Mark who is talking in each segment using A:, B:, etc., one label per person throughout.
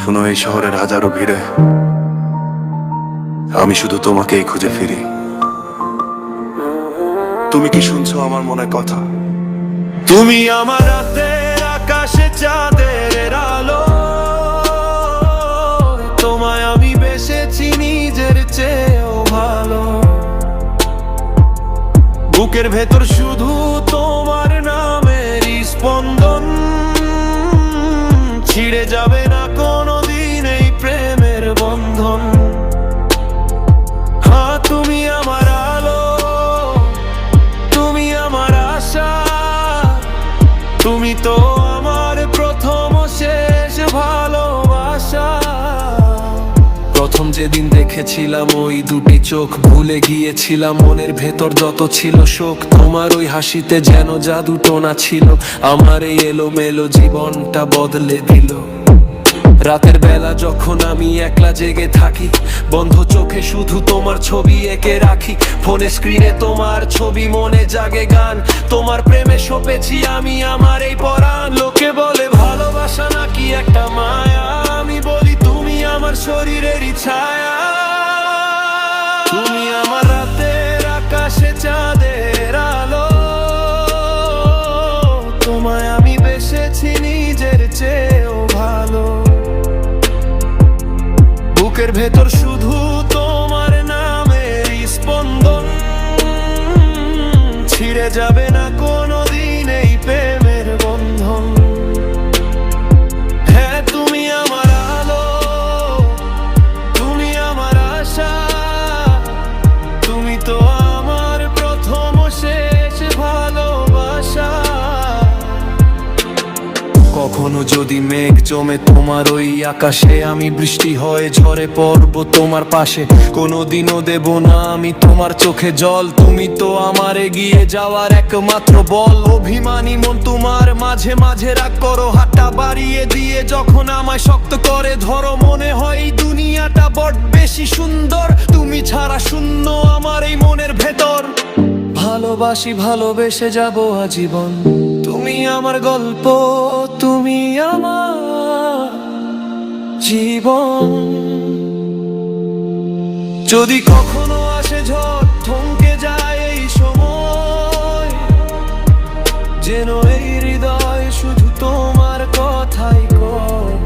A: শোনো, এই শহরের হাজারো ভিড়ে আমি শুধু তোমাকেই খুঁজে ফিরি। তুমি কি শুনছো আমার মনের কথা? তুমি আমার রাতের আকাশে চাঁদের আলো, তোমায় আমি বেসেছি নিজের চেয়েও ভালো। বুকের ভেতর শুধু তোমার নামের স্পন্দন, ছিঁড়ে যাবে না কোনোদিন এই প্রেমের বন্ধন। হ্যাঁ, তুমি আমার আলো, তুমি আমার আশা, তুমি তো আমার প্রথম ও শেষ ভালোবাসা। প্রথম যেদিন দেখেছিলাম ওই দুটি চোখ, ভুলে গিয়েছিলাম মনের ভেতর যত ছিল শোক। তোমার ওই হাসিতে যেন জাদু টোনা ছিল, আমার এই এলোমেলো জীবনটা বদলে দিল। রাতের বেলা যখন আমি একলা জেগে থাকি, বন্ধ চোখে শুধু তোমার ছবি এঁকে রাখি। ফোনে স্ক্রিনে তোমার ছবি, মনে জাগে গান, তোমার প্রেমে সপেছি আমি আমার এই পরাণ। লোকে বলে ভালোবাসা নাকি একটা মায়া, আমি বলি তুমি আমার শরীরেরই ছায়া। তুমি আমার রাতের আকাশে চাঁদের আলো, তোমায় আমি বেসেছি নিজের চেয়েও ভালো। বুকের ভেতর শুধু তোমার নামের স্পন্দন, ছিঁড়ে যাবে না কোনোদিন এই প্রেমের বন্ধন। হ্যাঁ, তুমি আমার আলো, তুমি আমার আশা, তুমি তো আমার প্রথম ও শেষ ভালোবাসা। কখনো যদি মেঘ জমে তোমার ওই আকাশে, আমি বৃষ্টি হয়ে ঝরে পড়বো তোমার পাশে। কোনোদিনও দেব না আমি তোমার চোখে জল, তুমি তো আমার এগিয়ে যাওয়ার একমাত্র বল। অভিমানী মন তোমার মাঝে মাঝে রাগ করো, হাতটা বাড়িয়ে দিয়ে যখন আমায় শক্ত করে ধরো। মনে হয় এই দুনিয়াটা বড় বেশি সুন্দর, তুমি ছাড়া শূন্য আমার এই মনের ভেতর। ভালোবাসি, ভালোবেসে যাব আজীবন, তুমি আমার গল্প, তুমি আমার জীবন। যদি কখনো আসে ঝড়, থমকে যায় এই সময়, যেন এই হৃদয় শুধু তোমার কথাই কয়।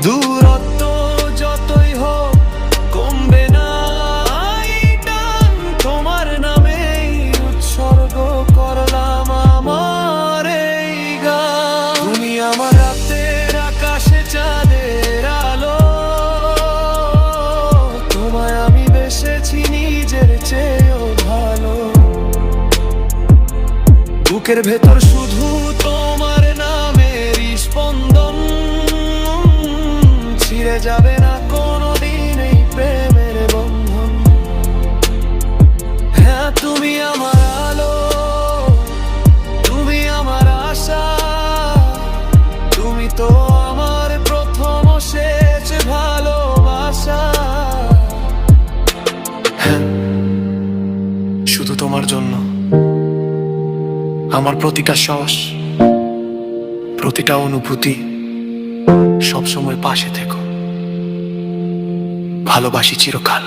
A: দূরত্ব যতই হোক কমবে না এই টান, তোমার নামেই উৎসর্গ করলাম আমার এই গান। তুমি আমার রাতের আকাশে চাঁদের আলো, তোমায় আমি বেসেছি নিজের চেয়েও ভালো। বুকের ভেতর শুধু তোমার নামের স্পন্দন, ছিঁড়ে যাবে না কোনোদিন এই প্রেমের বন্ধন। হ্যাঁ, তুমি আমার আলো, তুমি আমার আশা, তুমি তো আমার প্রথম ও শেষ ভালোবাসা। হ্যাঁ, শুধু তোমার জন্য আমার প্রতিটা শ্বাস, প্রতিটা অনুভূতি সবসময় পাশে থেকো। ভালোবাসি চিরকাল।